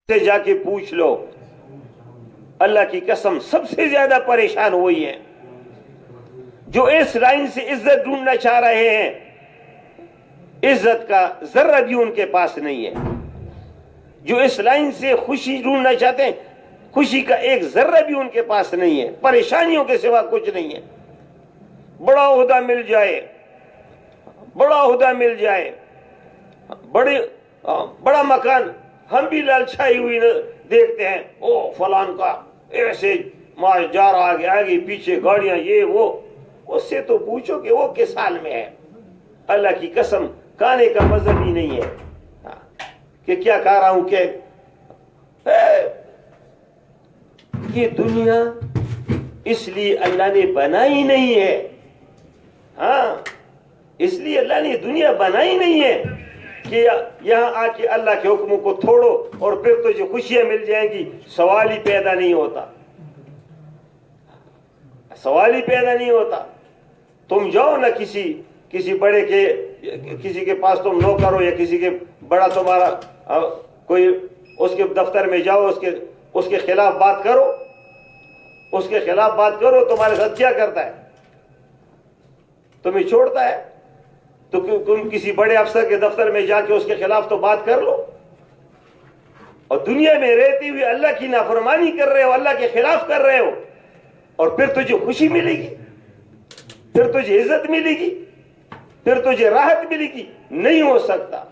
سے جا کے پوچھ لو، اللہ کی قسم سب سے زیادہ پریشان وہی ہیں جو اس لائن سے عزت ڈھونڈنا چاہ رہے ہیں، عزت کا ذرہ بھی ان کے پاس نہیں ہے۔ جو اس لائن سے خوشی ڈھونڈنا چاہتے ہیں، خوشی کا ایک ذرہ بھی ان کے پاس نہیں ہے، پریشانیوں کے سوا کچھ نہیں ہے۔ بڑا عہدہ مل جائے، بڑا عہدہ مل جائے، بڑا مکان، ہم بھی لالچائی ہوئی دیکھتے ہیں، او فلان کا ایسے جا رہا آگے آگے پیچھے گاڑیاں یہ وہ، اس سے تو پوچھو کہ وہ کس حال میں ہے۔ اللہ کی قسم کھانے کا مذہب ہی نہیں ہے کہ کیا کھا رہا ہوں، کہ یہ دنیا اس لیے اللہ نے بنائی نہیں ہے، ہاں اس لیے اللہ نے دنیا بنائی نہیں ہے کہ یہاں آ کے اللہ کے حکموں کو توڑو اور پھر تو جو خوشیاں مل جائیں گی، سوال ہی پیدا نہیں ہوتا، سوال ہی پیدا نہیں ہوتا۔ تم جاؤ نا کسی بڑے کے، کسی کے پاس تم نوکر ہو یا کسی کے بڑا تمہارا کوئی، اس کے دفتر میں جاؤ، اس کے خلاف بات کرو، اس کے خلاف بات کرو، تمہارے ساتھ کیا کرتا ہے؟ تمہیں چھوڑتا ہے؟ تو تم کسی بڑے افسر کے دفتر میں جا کے اس کے خلاف تو بات کر لو۔ اور دنیا میں رہتے ہوئے اللہ کی نافرمانی کر رہے ہو، اللہ کے خلاف کر رہے ہو، اور پھر تجھے خوشی ملے گی، پھر تجھے عزت ملے گی، پھر تجھے راحت ملے گی؟ نہیں ہو سکتا۔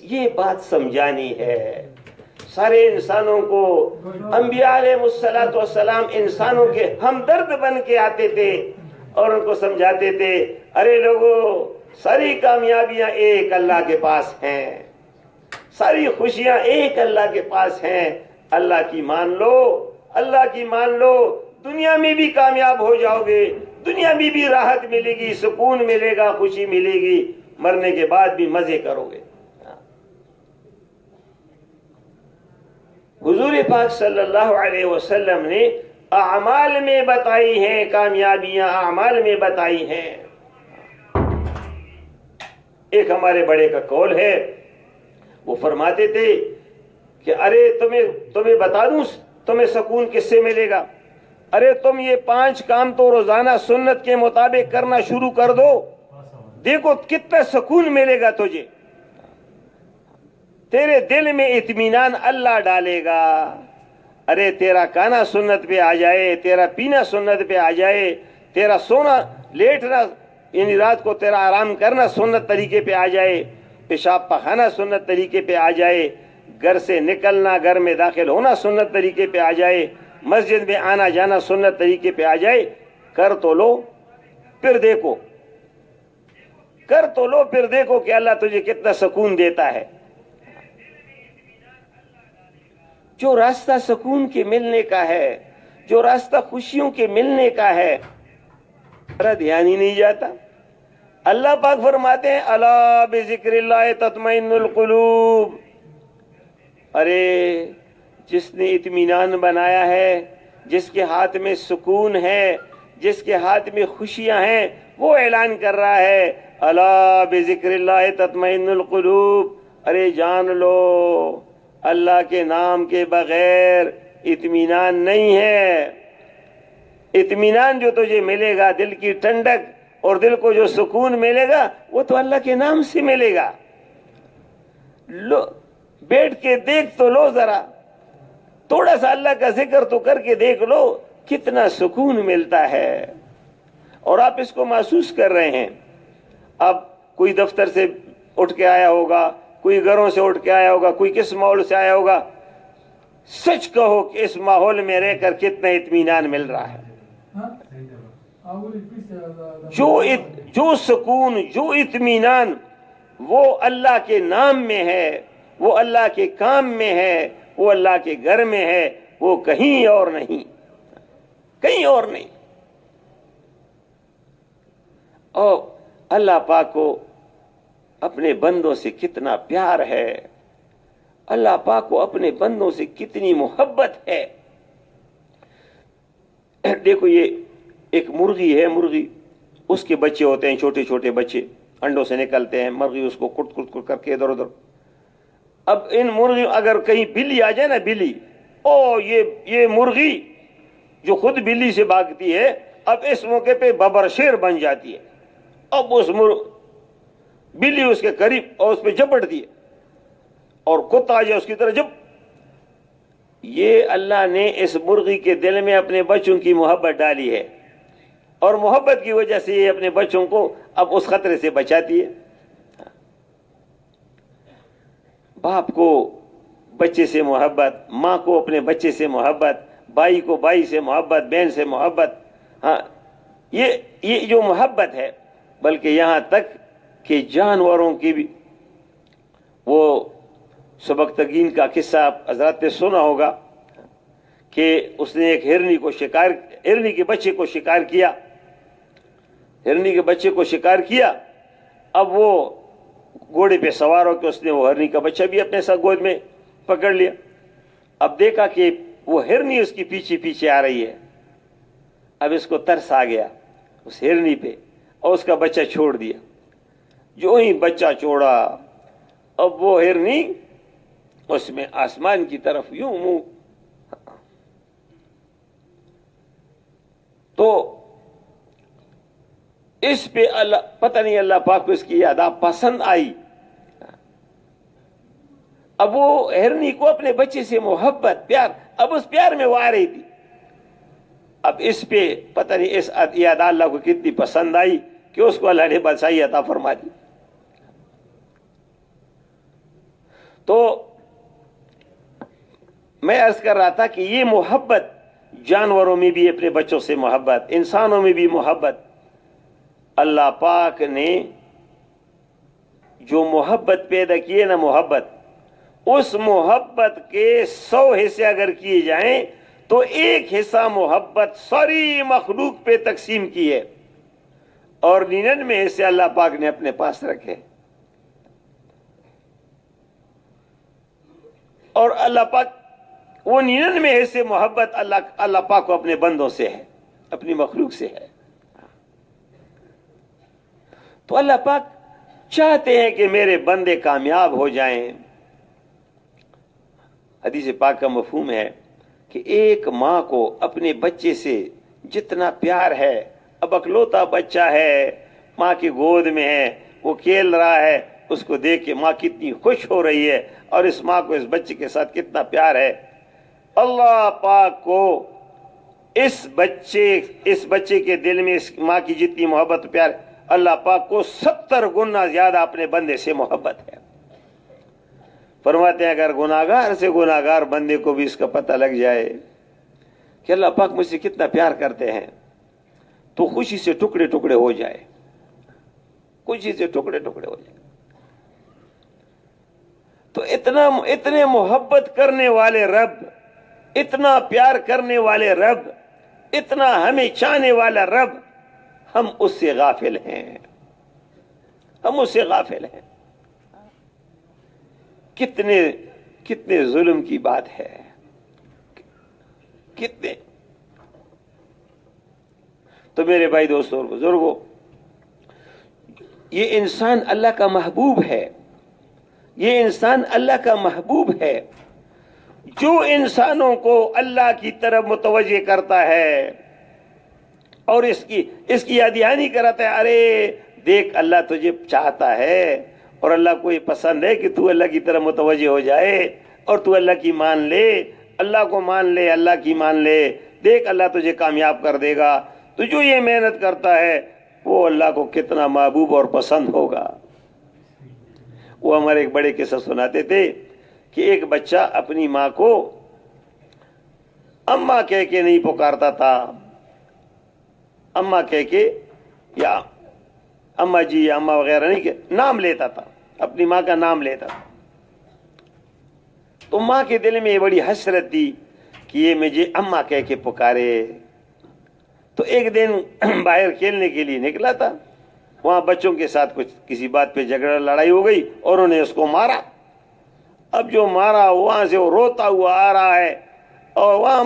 یہ بات سمجھانی ہے سارے انسانوں کو۔ انبیاء علیہ السلام انسانوں کے ہمدرد بن کے آتے تھے اور ان کو سمجھاتے تھے، ارے لوگو، ساری کامیابیاں ایک اللہ کے پاس ہیں، ساری خوشیاں ایک اللہ کے پاس ہیں، اللہ کی مان لو، اللہ کی مان لو، دنیا میں بھی کامیاب ہو جاؤ گے، دنیا میں بھی راحت ملے گی، سکون ملے گا، خوشی ملے گی، مرنے کے بعد بھی مزے کرو گے۔ حضور پاک صلی اللہ علیہ وسلم نے اعمال میں بتائی ہیں کامیابیاں، اعمال میں بتائی ہیں۔ ایک ہمارے بڑے کا قول ہے، وہ فرماتے تھے کہ ارے تمہیں بتا دوں تمہیں سکون کس سے ملے گا؟ ارے تم یہ 5 کام تو روزانہ سنت کے مطابق کرنا شروع کر دو، دیکھو کتنا سکون ملے گا تجھے، تیرے دل میں اطمینان اللہ ڈالے گا۔ ارے تیرا کھانا سنت پہ آ جائے، تیرا پینا سنت پہ آ جائے، تیرا سونا لیٹنا، یعنی رات کو تیرا آرام کرنا سنت طریقے پہ آ جائے، پیشاب پخانا سنت طریقے پہ آ جائے، گھر سے نکلنا، گھر میں داخل ہونا سنت طریقے پہ آ جائے، مسجد میں آنا جانا سنت طریقے پہ آ جائے، کر تو لو پھر دیکھو، کر تو لو پھر دیکھو کہ اللہ تجھے کتنا سکون دیتا ہے۔ جو راستہ سکون کے ملنے کا ہے، جو راستہ خوشیوں کے ملنے کا ہے، ذرا دھیان ہی نہیں جاتا۔ اللہ پاک فرماتے ہیں، الا بذکر اللہ تطمئن القلوب۔ ارے جس نے اطمینان بنایا ہے، جس کے ہاتھ میں سکون ہے، جس کے ہاتھ میں خوشیاں ہیں، وہ اعلان کر رہا ہے، الا بذکر اللہ تطمئن القلوب۔ ارے جان لو، اللہ کے نام کے بغیر اطمینان نہیں ہے۔ اطمینان جو تجھے ملے گا، دل کی ٹھنڈک اور دل کو جو سکون ملے گا، وہ تو اللہ کے نام سے ملے گا۔ لو بیٹھ کے دیکھ تو لو، ذرا تھوڑا سا اللہ کا ذکر تو کر کے دیکھ لو، کتنا سکون ملتا ہے، اور آپ اس کو محسوس کر رہے ہیں۔ اب کوئی دفتر سے اٹھ کے آیا ہوگا، کوئی گھروں سے اٹھ کے آیا ہوگا، کوئی کس ماحول سے آیا ہوگا، سچ کہو کہ اس ماحول میں رہ کر کتنا اطمینان مل رہا ہے۔ جو سکون، جو اطمینان، وہ اللہ کے نام میں ہے، وہ اللہ کے کام میں ہے، وہ اللہ کے گھر میں ہے، وہ کہیں اور نہیں، کہیں اور نہیں۔ اور اللہ پاک کو اپنے بندوں سے کتنا پیار ہے، اللہ پاک کو اپنے بندوں سے کتنی محبت ہے۔ دیکھو یہ ایک مرغی ہے، مرغی، اس کے بچے ہوتے ہیں، چھوٹے چھوٹے بچے انڈوں سے نکلتے ہیں، مرغی اس کو کٹ کٹ کٹ کر کے ادھر ادھر اب ان مرغی اگر کہیں بلی آ جائے نا، بلی، او یہ مرغی جو خود بلی سے بھاگتی ہے اب اس موقع پہ ببر شیر بن جاتی ہے، اب اس بلی اس کے قریب اور اس پہ جھپٹتی ہے، اور کتا آ جائے اس کی طرح جب. یہ اللہ نے اس مرغی کے دل میں اپنے بچوں کی محبت ڈالی ہے، اور محبت کی وجہ سے یہ اپنے بچوں کو اب اس خطرے سے بچاتی ہے. باپ کو بچے سے محبت، ماں کو اپنے بچے سے محبت، بھائی کو بھائی سے محبت، بہن سے محبت. ہاں، یہ جو محبت ہے، بلکہ یہاں تک کہ جانوروں کی بھی، وہ سبکتگین کا قصہ آپ حضرات نے سنا ہوگا کہ اس نے ایک ہرنی کے بچے کو شکار کیا، ہرنی کے بچے کو شکار کیا. اب وہ گھوڑے پہ سوار ہو کے اس نے وہ ہرنی کا بچہ بھی اپنے ساتھ گود میں پکڑ لیا. اب دیکھا کہ وہ ہرنی اس کی پیچھے پیچھے آ رہی ہے. اب اس کو ترس آ گیا اس ہرنی پہ، اور اس کا بچہ چھوڑ دیا. جو ہی بچہ چھوڑا، اب وہ ہرنی اس میں آسمان کی طرف یوں منہ. تو اس پہ اللہ پتہ نہیں اللہ پاک کو اس کی ادا پسند آئی. اب وہ ہرنی کو اپنے بچے سے محبت، پیار، اب اس پیار میں وہ آ رہی تھی. اب اس پہ پتہ نہیں اس ادا اللہ کو کتنی پسند آئی کہ اس کو اللہ نے بادشاہی عطا فرما دی. تو میں عرض کر رہا تھا کہ یہ محبت، جانوروں میں بھی اپنے بچوں سے محبت، انسانوں میں بھی محبت. اللہ پاک نے جو محبت پیدا کی ہے نا، محبت، اس محبت کے 100 حصے اگر کیے جائیں تو ایک حصہ محبت ساری مخلوق پہ تقسیم کی ہے، اور 99 حصے اللہ پاک نے اپنے پاس رکھے. اور اللہ پاک وہ 99 حصے محبت اللہ پاک کو اپنے بندوں سے ہے، اپنی مخلوق سے ہے. تو اللہ پاک چاہتے ہیں کہ میرے بندے کامیاب ہو جائیں. حدیث پاک کا مفہوم ہے کہ ایک ماں کو اپنے بچے سے جتنا پیار ہے، اب اکلوتا بچہ ہے، ماں کی گود میں ہے، وہ کھیل رہا ہے، اس کو دیکھ کے ماں کتنی خوش ہو رہی ہے، اور اس ماں کو اس بچے کے ساتھ کتنا پیار ہے. اللہ پاک کو اس بچے کے دل میں اس ماں کی جتنی محبت و پیار، اللہ پاک کو 70 گنا زیادہ اپنے بندے سے محبت ہے. فرماتے ہیں اگر گناہگار سے گناہگار بندے کو بھی اس کا پتہ لگ جائے کہ اللہ پاک مجھ سے کتنا پیار کرتے ہیں، تو خوشی سے ٹکڑے ٹکڑے ہو جائے، خوشی سے ٹکڑے ٹکڑے ہو جائے. تو اتنے محبت کرنے والے رب، اتنا پیار کرنے والے رب، اتنا ہمیں چاہنے والا رب، ہم اس سے غافل ہیں، ہم اس سے غافل ہیں. کتنے ظلم کی بات ہے، کتنے. تو میرے بھائی دوستوں اور بزرگوں، یہ انسان اللہ کا محبوب ہے، یہ انسان اللہ کا محبوب ہے. جو انسانوں کو اللہ کی طرف متوجہ کرتا ہے اور اس کی یاد دہانی کراتا ہے، ارے دیکھ اللہ تجھے چاہتا ہے، اور اللہ کو یہ پسند ہے کہ تو اللہ کی طرف متوجہ ہو جائے اور تو اللہ کی مان لے، اللہ کو مان لے، اللہ کی مان لے، دیکھ اللہ تجھے کامیاب کر دے گا. تو جو یہ محنت کرتا ہے وہ اللہ کو کتنا محبوب اور پسند ہوگا. وہ ہمارے ایک بڑے قصہ سناتے تھے کہ ایک بچہ اپنی ماں کو اماں کہہ کے نہیں پکارتا تھا، اماں کہہ کے یا اماں جی یا اماں وغیرہ نہیں، کہ نام لیتا تھا، اپنی ماں کا نام لیتا تھا. تو ماں کے دل میں یہ بڑی حسرت تھی کہ یہ مجھے اماں کہہ کے پکارے. تو ایک دن باہر کھیلنے کے لیے نکلا تھا، وہاں بچوں کے ساتھ کسی بات پہ جھگڑا لڑائی ہو گئی اور انہوں نے اس کو مارا. اب جو مارا وہاں سے وہ روتا ہوا آ رہا ہے، اور وہاں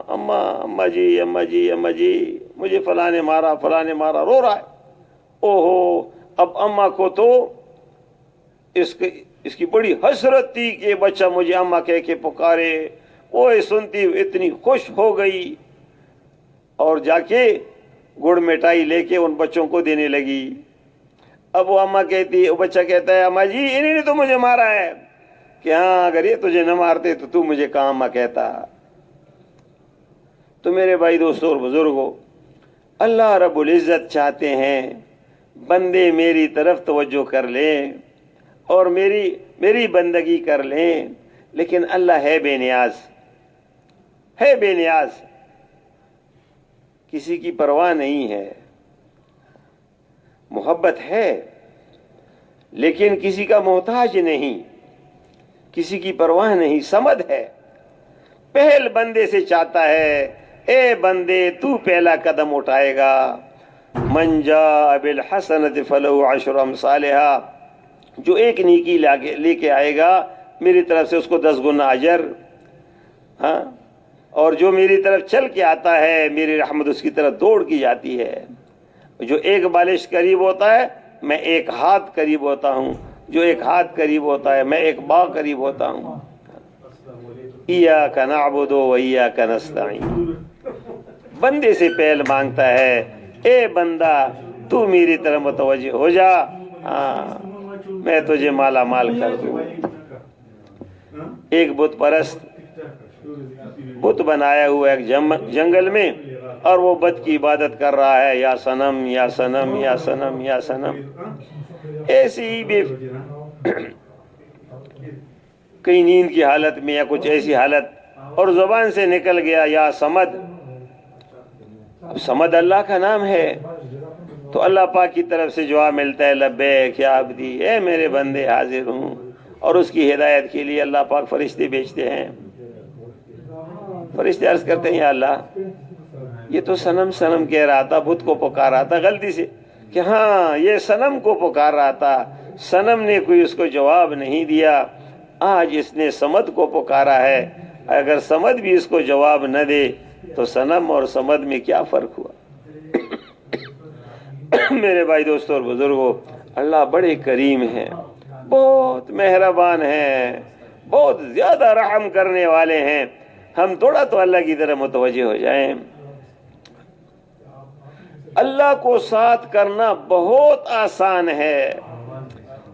اماں جی اماں جی اماں جی مجھے فلاں نے مارا رو رہا ہے. اوہو، اب اماں کو تو اس کی بڑی حسرت تھی کہ بچہ مجھے اماں کہہ کے پکارے. وہ سنتی اتنی خوش ہو گئی اور جا کے گڑ مٹائی لے کے ان بچوں کو دینے لگی. اب وہ اماں کہتی، وہ بچہ کہتا ہے اماں جی انہوں نے تو مجھے مارا ہے. کہ ہاں اگر یہ تجھے نہ مارتے تو مجھے کہاں اماں کہتا. تو میرے بھائی دوستوں اور بزرگوں، اللہ رب العزت چاہتے ہیں بندے میری طرف توجہ کر لیں اور میری بندگی کر لیں، لیکن اللہ ہے بے نیاز، ہے بے نیاز، کسی کی پرواہ نہیں ہے. محبت ہے لیکن کسی کا محتاج نہیں، کسی کی پرواہ نہیں. سمد ہے، پہل بندے سے چاہتا ہے اے بندے تو پہلا قدم اٹھائے گا. من جاء بالحسنۃ فلہ عشر امثالھا، جو ایک نیکی لے کے آئے گا میری طرف سے اس کو 10 گنا اجر. ہاں، اور جو میری طرف چل کے آتا ہے میری رحمت اس کی طرف دوڑ کی جاتی ہے. جو ایک بالش قریب ہوتا ہے میں ایک ہاتھ قریب ہوتا ہوں، جو ایک ہاتھ قریب ہوتا ہے میں ایک باغ قریب ہوتا ہوں. ایاک نعبد و ایاک نستعین. بندے سے پہل مانگتا ہے اے بندہ تو میری طرف متوجہ ہو جا، میں تجھے مالا مال کر دوں. ایک بت پرست بت بنایا ہوا ایک جنگل میں، اور وہ بت کی عبادت کر رہا ہے، یا صنم یا صنم یا صنم یا صنم. ایسی ہی بھی کئی نیند کی حالت میں یا کچھ ایسی حالت، اور زبان سے نکل گیا یا سمد. اب سمد اللہ کا نام ہے تو اللہ پاک کی طرف سے جواب ملتا ہے لبیک یا عبدی، اے میرے بندے حاضر ہوں. اور اس کی ہدایت کے لیے اللہ پاک فرشتے بھیجتے ہیں. فرشتے عرض کرتے ہیں یا اللہ یہ تو صنم کہہ رہا تھا، بت کو پکار رہا تھا غلطی سے، کہ ہاں یہ صنم کو پکار رہا تھا، صنم نے کوئی اس کو جواب نہیں دیا، آج اس نے سمد کو پکارا ہے. اگر سمد بھی اس کو جواب نہ دے تو صنم اور سمد میں کیا فرق ہوا. میرے بھائی دوستوں اور بزرگوں، اللہ بڑے کریم ہیں، بہت مہربان ہیں، بہت زیادہ رحم کرنے والے ہیں. ہم تھوڑا تو اللہ کی طرف متوجہ ہو جائیں. اللہ کو ساتھ کرنا بہت آسان ہے،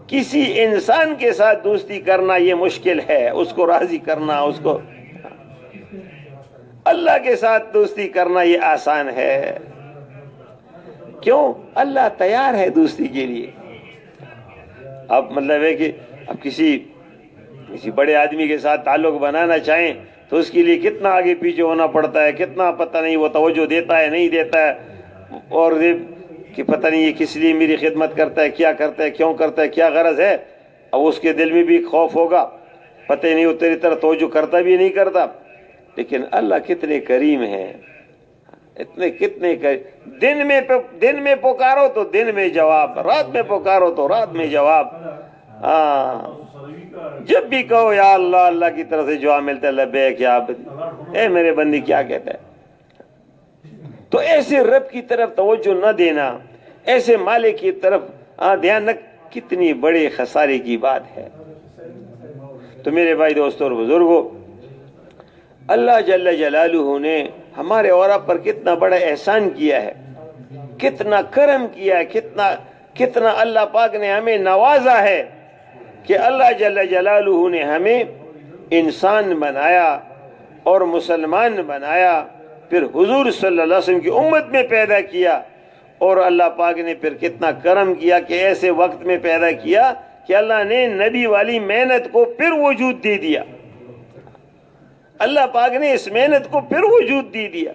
کسی انسان کے ساتھ دوستی کرنا یہ مشکل ہے، اس کو راضی کرنا، اس کو. اللہ کے ساتھ دوستی کرنا یہ آسان ہے. کیوں؟ اللہ تیار ہے دوستی کے لیے. اب مطلب ہے کہ اب کسی بڑے آدمی کے ساتھ تعلق بنانا چاہیں تو اس کے لیے کتنا آگے پیچھے ہونا پڑتا ہے، کتنا پتہ نہیں وہ توجہ دیتا ہے نہیں دیتا ہے، اور کہ پتہ نہیں یہ کس لیے میری خدمت کرتا ہے، کیا کرتا ہے، کیوں کرتا ہے، کیا غرض ہے. اب اس کے دل میں بھی خوف ہوگا، پتہ نہیں وہ تیری طرح توجہ کرتا بھی نہیں کرتا. لیکن اللہ کتنے کریم ہیں، کتنے دن میں پکارو تو دن میں جواب، رات میں پکارو تو رات میں جواب. جب بھی کہو یا اللہ، اللہ کی طرف سے جواب ملتا ہے لبیک یا عبدی، اے میرے بندی کیا کہتا ہے. تو ایسے رب کی طرف توجہ نہ دینا، ایسے مالک کی طرف دھیان نہ، کتنی بڑے خسارے کی بات ہے. تو میرے بھائی دوستوں اور بزرگوں، اللہ جل جلالہ نے ہمارے اور آپ پر کتنا بڑا احسان کیا ہے، کتنا کرم کیا ہے، کتنا اللہ پاک نے ہمیں نوازا ہے کہ اللہ جل جلالہ نے ہمیں انسان بنایا اور مسلمان بنایا، پھر حضور صلی اللہ علیہ وسلم کی امت میں پیدا کیا. اور اللہ پاک نے پھر کتنا کرم کیا کہ ایسے وقت میں پیدا کیا کہ اللہ نے نبی والی محنت کو پھر وجود دے دیا. اللہ پاک نے اس محنت کو پھر وجود دے دیا.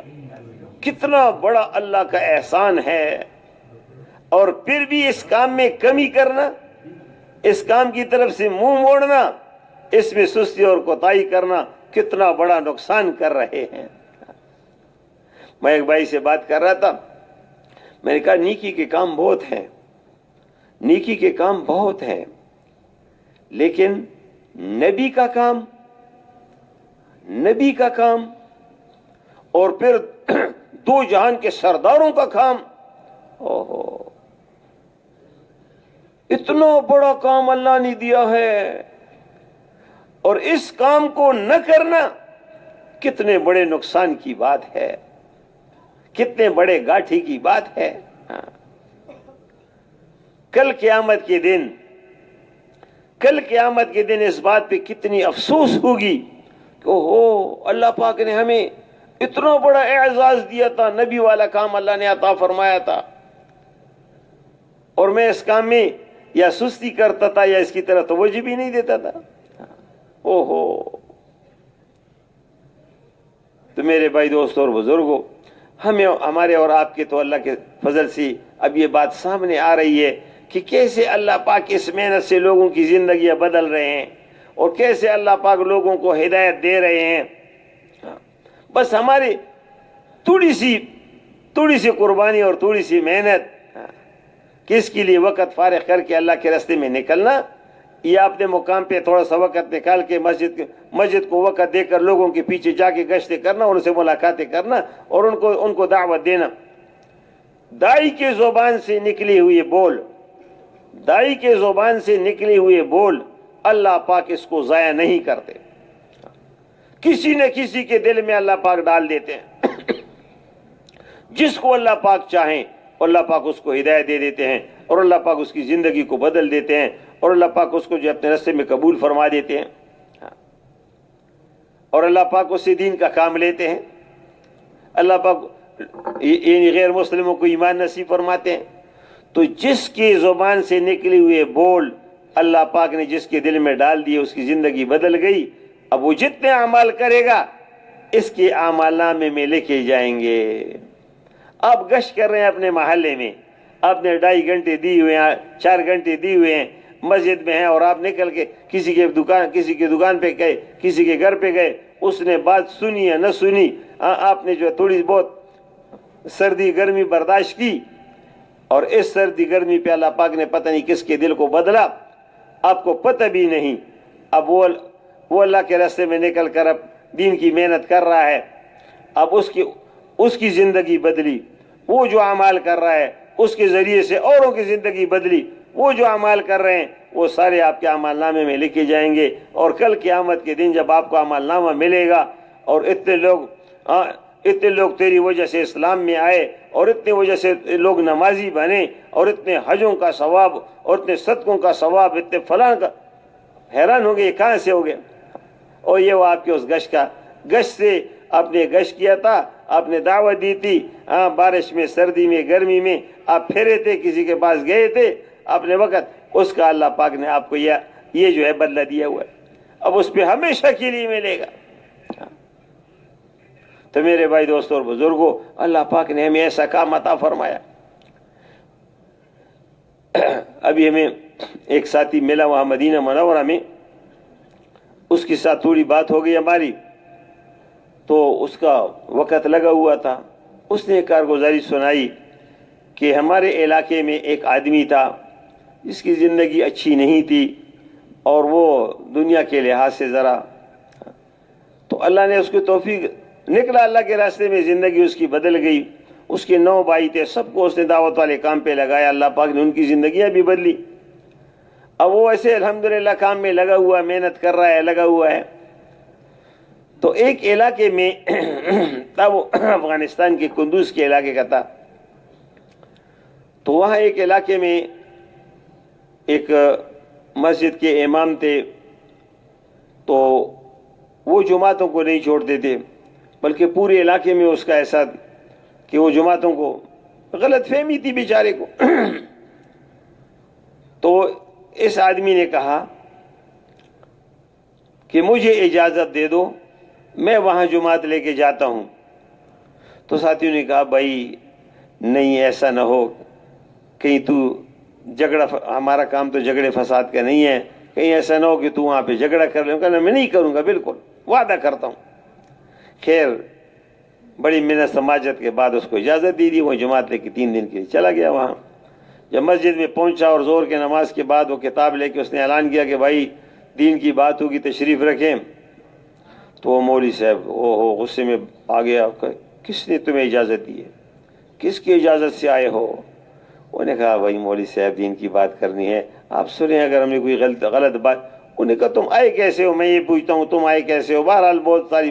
کتنا بڑا اللہ کا احسان ہے. اور پھر بھی اس کام میں کمی کرنا، اس کام کی طرف سے منہ موڑنا، اس میں سستی اور کوتاہی کرنا، کتنا بڑا نقصان کر رہے ہیں. میں ایک بھائی سے بات کر رہا تھا، میں نے کہا نیکی کے کام بہت ہیں، نیکی کے کام بہت ہیں، لیکن نبی کا کام اور پھر 2 جہان کے سرداروں کا کام، اتنا بڑا کام اللہ نے دیا ہے. اور اس کام کو نہ کرنا کتنے بڑے نقصان کی بات ہے، کتنے بڑے گاٹھی کی بات ہے۔ کل قیامت کے دن اس بات پہ کتنی افسوس ہوگی کہ اللہ پاک نے ہمیں اتنا بڑا اعزاز دیا تھا، نبی والا کام اللہ نے عطا فرمایا تھا، اور میں اس کام میں یا سستی کرتا تھا یا اس کی طرح توجہ بھی نہیں دیتا تھا۔ تو میرے بھائی دوستوں اور بزرگوں، ہمیں ہمارے اور آپ کے تو اللہ کے فضل سے اب یہ بات سامنے آ رہی ہے کہ کیسے اللہ پاک اس محنت سے لوگوں کی زندگیاں بدل رہے ہیں اور کیسے اللہ پاک لوگوں کو ہدایت دے رہے ہیں۔ بس ہماری تھوڑی سی قربانی اور تھوڑی سی محنت، کس کے لیے وقت فارغ کر کے اللہ کے راستے میں نکلنا، یا اپنے مقام پہ تھوڑا سا وقت نکال کے مسجد کو وقت دے کر لوگوں کے پیچھے جا کے گشتیں کرنا، ان سے ملاقاتیں کرنا اور ان کو دعوت دینا۔ دائی کے زبان سے نکلے ہوئے بول اللہ پاک اس کو ضائع نہیں کرتے، کسی نہ کسی کے دل میں اللہ پاک ڈال دیتے ہیں۔ جس کو اللہ پاک چاہیں اللہ پاک اس کو ہدایت دے دیتے ہیں، اور اللہ پاک اس کی زندگی کو بدل دیتے ہیں، اور اللہ پاک اس کو جو اپنے راستے میں قبول فرما دیتے ہیں، اور اللہ پاک اس سے دین کا کام لیتے ہیں۔ اللہ پاک یعنی غیر مسلموں کو ایمان نصیب فرماتے ہیں۔ تو جس کی زبان سے نکلے ہوئے بول اللہ پاک نے جس کے دل میں ڈال دیے، اس کی زندگی بدل گئی۔ اب وہ جتنے اعمال کرے گا اس کے اعمال نامے میں لکھے جائیں گے۔ آپ گشت کر رہے ہیں اپنے محلے میں، آپ نے 2.5 گھنٹے دی ہوئے ہیں، 4 گھنٹے دی ہوئے ہیں، مسجد میں ہیں، اور آپ نکل کے کسی کے دکان پہ گئے، کسی کے گھر پہ گئے، اس نے بات سنی یا نہ سنی، آپ نے جو تھوڑی بہت سردی گرمی برداشت کی، اور اس سردی گرمی پہ اللہ پاک نے پتہ نہیں کس کے دل کو بدلا، آپ کو پتہ بھی نہیں۔ اب وہ اللہ کے راستے میں نکل کر اب دین کی محنت کر رہا ہے، اب اس کی زندگی بدلی، وہ جو اعمال کر رہا ہے اس کے ذریعے سے اوروں کی زندگی بدلی، وہ جو اعمال کر رہے ہیں وہ سارے آپ کے اعمال نامے میں لکھے جائیں گے۔ اور کل قیامت کے دن جب آپ کو اعمال نامہ ملے گا، اور اتنے لوگ تیری وجہ سے اسلام میں آئے، اور اتنے وجہ سے لوگ نمازی بنے، اور اتنے حجوں کا ثواب اور اتنے صدقوں کا ثواب، اتنے فلاں کا، حیران ہوں گے یہ کہاں سے ہو گیا۔ اور یہ وہ آپ کے اس گشت سے آپ نے گشت کیا تھا، آپ نے دعوت دی تھی، بارش میں، سردی میں، گرمی میں آپ پھرے تھے، کسی کے پاس گئے تھے اپنے وقت، اس کا اللہ پاک نے آپ کو یہ جو ہے بدلہ دیا ہوا ہے، اب اس پہ ہمیشہ کے لیے ملے گا۔ تو میرے بھائی دوستوں اور بزرگوں، اللہ پاک نے ہمیں ایسا کام عطا فرمایا۔ ابھی ہمیں ایک ساتھی ملا وہاں مدینہ منورہ میں، اس کے ساتھ تھوڑی بات ہو گئی ہماری، تو اس کا وقت لگا ہوا تھا، اس نے کارگزاری سنائی کہ ہمارے علاقے میں ایک آدمی تھا جس کی زندگی اچھی نہیں تھی، اور وہ دنیا کے لحاظ سے ذرا، تو اللہ نے اس کو توفیق، نکلا اللہ کے راستے میں، زندگی اس کی بدل گئی۔ اس کے 9 بھائی تھے، سب کو اس نے دعوت والے کام پہ لگایا، اللہ پاک نے ان کی زندگیاں بھی بدلی۔ اب وہ ایسے الحمدللہ کام میں لگا ہوا، محنت کر رہا ہے، لگا ہوا ہے۔ تو ایک علاقے میں تھا، وہ افغانستان کے کندوز کے علاقے کا تھا، تو وہاں ایک علاقے میں ایک مسجد کے امام تھے، تو وہ جماعتوں کو نہیں چھوڑتے تھے، بلکہ پورے علاقے میں اس کا ایسا کہ وہ جماعتوں کو غلط فہمی تھی بیچارے کو۔ تو اس آدمی نے کہا کہ مجھے اجازت دے دو، میں وہاں جماعت لے کے جاتا ہوں۔ تو ساتھیوں نے کہا بھائی نہیں، ایسا نہ ہو، کہیں تو جھگڑا، ہمارا کام تو جھگڑے فساد کا نہیں ہے، کہیں ایسا نہ ہو کہ تو وہاں پہ جھگڑا کر لے۔ کہنا میں نہیں کروں گا، بالکل وعدہ کرتا ہوں۔ خیر بڑی محنت سماجت کے بعد اس کو اجازت دی، وہ جماعت لے کے 3 دن کے لیے چلا گیا وہاں۔ جب مسجد میں پہنچا اور زور کے نماز کے بعد وہ کتاب لے کے اس نے اعلان کیا کہ بھائی دین کی بات ہوگی، تشریف رکھیں، تو وہ مولوی صاحب غصے میں آ گیا، کس نے تمہیں اجازت دی ہے، کس کی اجازت سے آئے ہو؟ انہوں نے کہا بھائی مولوی صاحب دین کی بات کرنی ہے، آپ سنیں، اگر ہم نے کوئی غلط بات، انہوں نے کہا تم آئے کیسے ہو؟ میں یہ پوچھتا ہوں تم آئے کیسے ہو؟ بہرحال بہت ساری.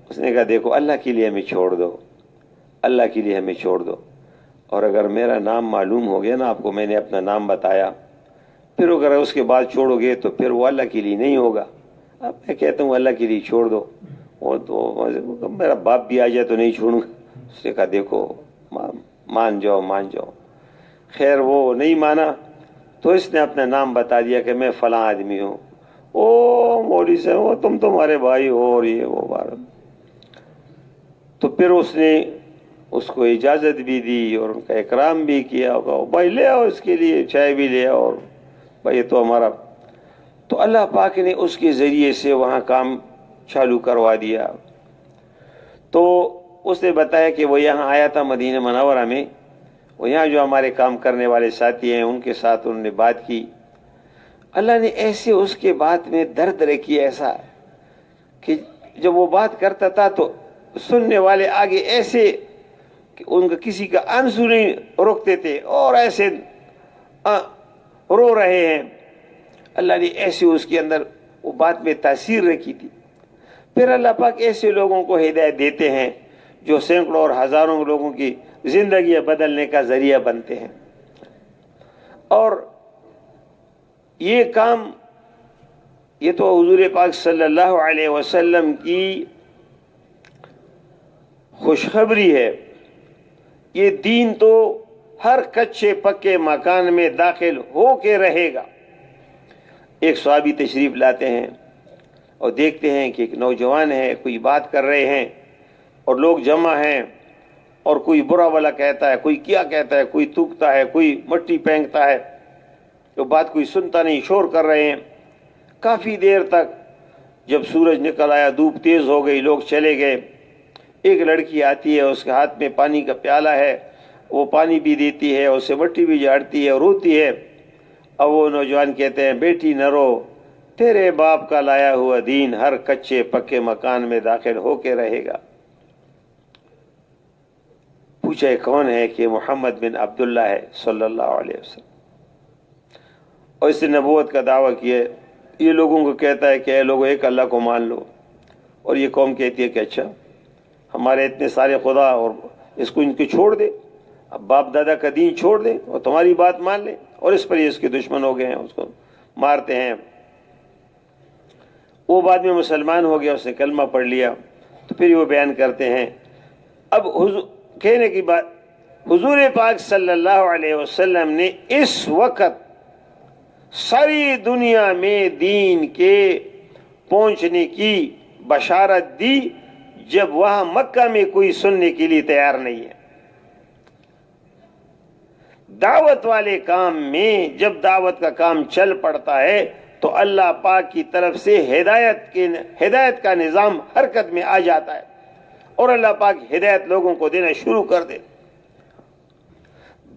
اس نے کہا دیکھو اللہ کے لیے ہمیں چھوڑ دو، اللہ کے لیے ہمیں چھوڑ دو، اور اگر میرا نام معلوم ہو گیا نا آپ کو، میں نے اپنا نام بتایا، پھر اگر اس کے بعد چھوڑو گے تو پھر وہ اللہ کے لیے نہیں ہوگا. اب میں کہتا ہوں اللہ کے لیے چھوڑ دو. وہ تو میرا باپ بھی آ جائے تو نہیں چھوڑوں گا. اس نے کہا دیکھو مان جاؤ مان جاؤ. خیر وہ نہیں مانا تو اس نے اپنا نام بتا دیا کہ میں فلاں آدمی ہوں. او مولوی صاحب وہ تم تمہارے بھائی ہو اور یہ وہ بارہ. تو پھر اس نے اس کو اجازت بھی دی اور ان کا اکرام بھی کیا. بھائی لے آؤ اس کے لیے چائے بھی لے آؤ، اور بھائی یہ تو ہمارا. تو اللہ پاک نے اس کے ذریعے سے وہاں کام چالو کروا دیا. تو اس نے بتایا کہ وہ یہاں آیا تھا مدینہ منورہ میں، وہ یہاں جو ہمارے کام کرنے والے ساتھی ہیں ان کے ساتھ انہوں نے بات کی. اللہ نے ایسے اس کے بات میں درد رکھی ایسا کہ جب وہ بات کرتا تھا تو سننے والے آگے ایسے کہ ان کا کسی کا آنسو نہیں روکتے تھے اور ایسے رو رہے ہیں. اللہ نے ایسے اس کے اندر وہ بات میں تاثیر رکھی تھی. پھر اللہ پاک ایسے لوگوں کو ہدایت دیتے ہیں جو سینکڑوں اور ہزاروں لوگوں کی زندگیاں بدلنے کا ذریعہ بنتے ہیں. اور یہ کام یہ تو حضور پاک صلی اللہ علیہ وسلم کی خوشخبری ہے. یہ دین تو ہر کچے پکے مکان میں داخل ہو کے رہے گا. ایک صحابی تشریف لاتے ہیں اور دیکھتے ہیں کہ ایک نوجوان ہے، کوئی بات کر رہے ہیں اور لوگ جمع ہیں، اور کوئی برا والا کہتا ہے، کوئی کیا کہتا ہے، کوئی تھوکتا ہے، کوئی مٹی پھینکتا ہے. تو بات کوئی سنتا نہیں، شور کر رہے ہیں. کافی دیر تک جب سورج نکل آیا، دھوپ تیز ہو گئی، لوگ چلے گئے. ایک لڑکی آتی ہے، اس کے ہاتھ میں پانی کا پیالہ ہے، وہ پانی بھی دیتی ہے، اسے مٹی بھی جھاڑتی ہے اور روتی ہے. اب وہ نوجوان کہتے ہیں بیٹی نہ رو، تیرے باپ کا لایا ہوا دین ہر کچے پکے مکان میں داخل ہو کے رہے گا. پوچھا کون ہے؟ کہ محمد بن عبداللہ ہے صلی اللہ علیہ وسلم. اور اس نے نبوت کا دعویٰ کیا. یہ لوگوں کو کہتا ہے کہ اے لوگوں ایک اللہ کو مان لو، اور یہ قوم کہتی ہے کہ اچھا ہمارے اتنے سارے خدا اور اس کو ان کو چھوڑ دے، اب باپ دادا کا دین چھوڑ دے اور تمہاری بات مان لے. اور اس پر یہ اس کے دشمن ہو گئے ہیں، اس کو مارتے ہیں. وہ بعد میں مسلمان ہو گیا، اس نے کلمہ پڑھ لیا. تو پھر وہ بیان کرتے ہیں. اب کہنے کی بات، حضور پاک صلی اللہ علیہ وسلم نے اس وقت ساری دنیا میں دین کے پہنچنے کی بشارت دی جب وہاں مکہ میں کوئی سننے کے لیے تیار نہیں ہے. دعوت والے کام میں جب دعوت کا کام چل پڑتا ہے تو اللہ پاک کی طرف سے ہدایت کا نظام حرکت میں آ جاتا ہے، اور اللہ پاک ہدایت لوگوں کو دینا شروع کر دے.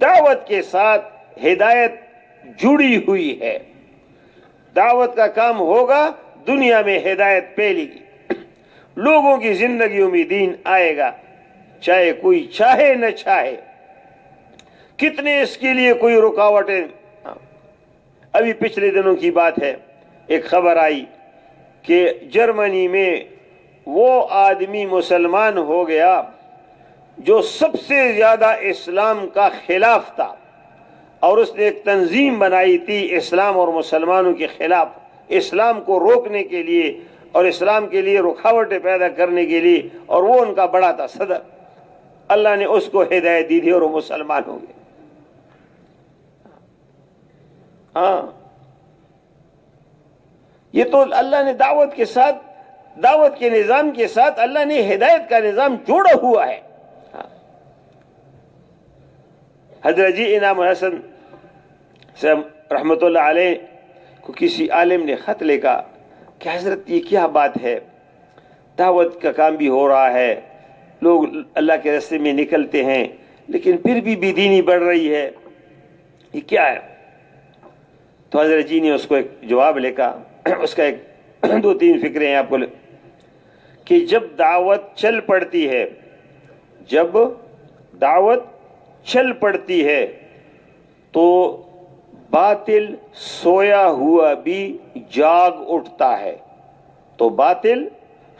دعوت کے ساتھ ہدایت جڑی ہوئی ہے. دعوت کا کام ہوگا، دنیا میں ہدایت پھیلے گی، لوگوں کی زندگیوں میں دین آئے گا، چاہے کوئی چاہے نہ چاہے. کتنے اس کے لیے کوئی رکاوٹیں. ابھی پچھلے دنوں کی بات ہے، ایک خبر آئی کہ جرمنی میں وہ آدمی مسلمان ہو گیا جو سب سے زیادہ اسلام کا خلاف تھا، اور اس نے ایک تنظیم بنائی تھی اسلام اور مسلمانوں کے خلاف، اسلام کو روکنے کے لیے اور اسلام کے لیے رکاوٹیں پیدا کرنے کے لیے، اور وہ ان کا بڑا تھا صدر. اللہ نے اس کو ہدایت دی تھی اور وہ مسلمان ہو گئے. ہاں یہ تو اللہ نے دعوت کے ساتھ، دعوت کے نظام کے ساتھ اللہ نے ہدایت کا نظام جوڑا ہوا ہے. حضرت جی انعام الحسن صاحب رحمۃ اللہ علیہ کو کسی عالم نے خط لکھا کہ حضرت یہ کیا بات ہے، دعوت کا کام بھی ہو رہا ہے، لوگ اللہ کے راستے میں نکلتے ہیں، لیکن پھر بھی بے دینی بڑھ رہی ہے، یہ کیا ہے؟ تو حضرت جی نے اس کو ایک جواب لکھا. اس کا ایک دو تین فکرے ہیں آپ کو، کہ جب دعوت چل پڑتی ہے، جب دعوت چل پڑتی ہے تو باطل سویا ہوا بھی جاگ اٹھتا ہے، تو باطل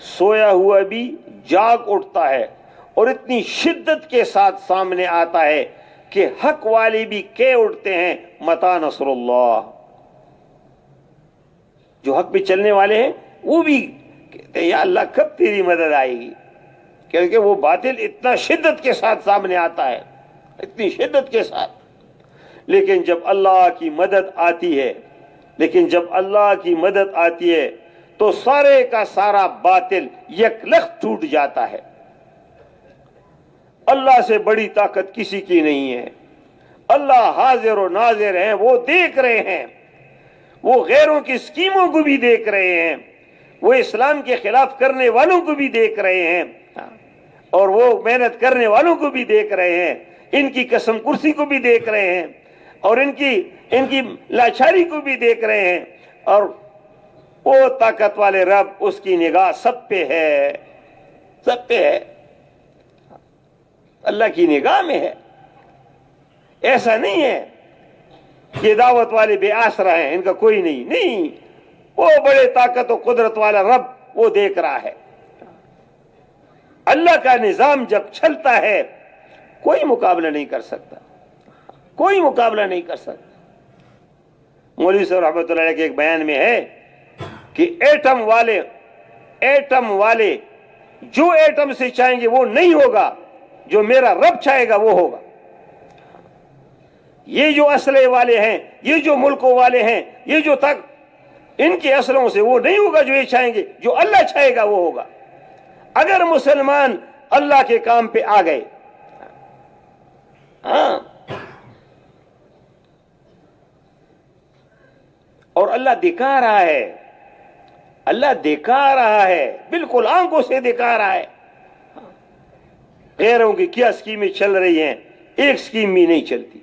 سویا ہوا بھی جاگ اٹھتا ہے اور اتنی شدت کے ساتھ سامنے آتا ہے کہ حق والے بھی کہہ اٹھتے ہیں متی نصر اللہ. جو حق پہ چلنے والے ہیں وہ بھی کہتے ہیں یا اللہ کب تیری مدد آئے گی، کیونکہ وہ باطل اتنا شدت کے ساتھ سامنے آتا ہے، اتنی شدت کے ساتھ. لیکن جب اللہ کی مدد آتی ہے، تو سارے کا سارا باطل یکلخت ٹوٹ جاتا ہے. اللہ سے بڑی طاقت کسی کی نہیں ہے. اللہ حاضر و ناظر ہیں، وہ دیکھ رہے ہیں، وہ غیروں کی اسکیموں کو بھی دیکھ رہے ہیں، وہ اسلام کے خلاف کرنے والوں کو بھی دیکھ رہے ہیں، اور وہ محنت کرنے والوں کو بھی دیکھ رہے ہیں، ان کی قسم کرسی کو بھی دیکھ رہے ہیں، اور ان کی لاچاری کو بھی دیکھ رہے ہیں. اور وہ طاقت والے رب، اس کی نگاہ سب پہ ہے، سب پہ ہے، اللہ کی نگاہ میں ہے. ایسا نہیں ہے کہ دعوت والے بے آسرا ہیں، ان کا کوئی نہیں، وہ بڑے طاقت و قدرت والا رب وہ دیکھ رہا ہے. اللہ کا نظام جب چلتا ہے کوئی مقابلہ نہیں کر سکتا، کوئی مقابلہ نہیں کر سکتا. مولوی صاحب رحمۃ اللہ علیہ کے ایک بیان میں ہے کہ ایٹم والے جو ایٹم سے چاہیں گے وہ نہیں ہوگا، جو میرا رب چاہے گا وہ ہوگا. یہ جو اسلحے والے ہیں، یہ جو ملکوں والے ہیں، یہ جو ان کے اسلحوں سے وہ نہیں ہوگا جو یہ چاہیں گے، جو اللہ چاہے گا وہ ہوگا. اگر مسلمان اللہ کے کام پہ آ گئے، ہاں، اور اللہ دکھا رہا ہے، اللہ دکھا رہا ہے، بالکل آنکھوں سے دکھا رہا ہے. غیروں کی کیا اسکیمیں چل رہی ہیں، ایک اسکیم بھی نہیں چلتی.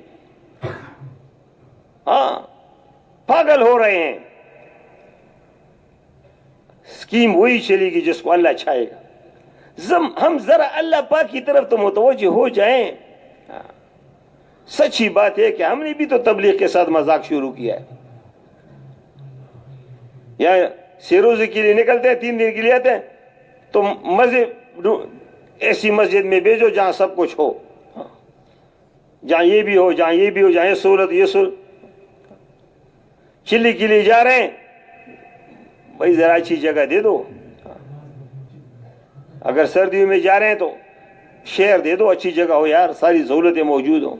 ہاں، پاگل ہو رہے ہیں. اسکیم وہی چلے گی جس کو اللہ چاہے گا. ہم ذرا اللہ پاک کی طرف تو متوجہ ہو جائیں. سچی بات ہے کہ ہم نے بھی تو تبلیغ کے ساتھ مذاق شروع کیا ہے. یا سیروزے کے لیے نکلتے ہیں، 3 دن کے لیے آتے ہیں، تو ایسی مسجد میں بھیجو جہاں سب کچھ ہو، جہاں یہ بھی ہو، جہاں یہ بھی ہو، جہاں یہ سہولت، یہ سہولت. چلی کے لیے جا رہے ہیں، بھائی ذرا اچھی جگہ دے دو. اگر سردیوں میں جا رہے ہیں تو شہر دے دو، اچھی جگہ ہو یار، ساری سہولتیں موجود ہوں.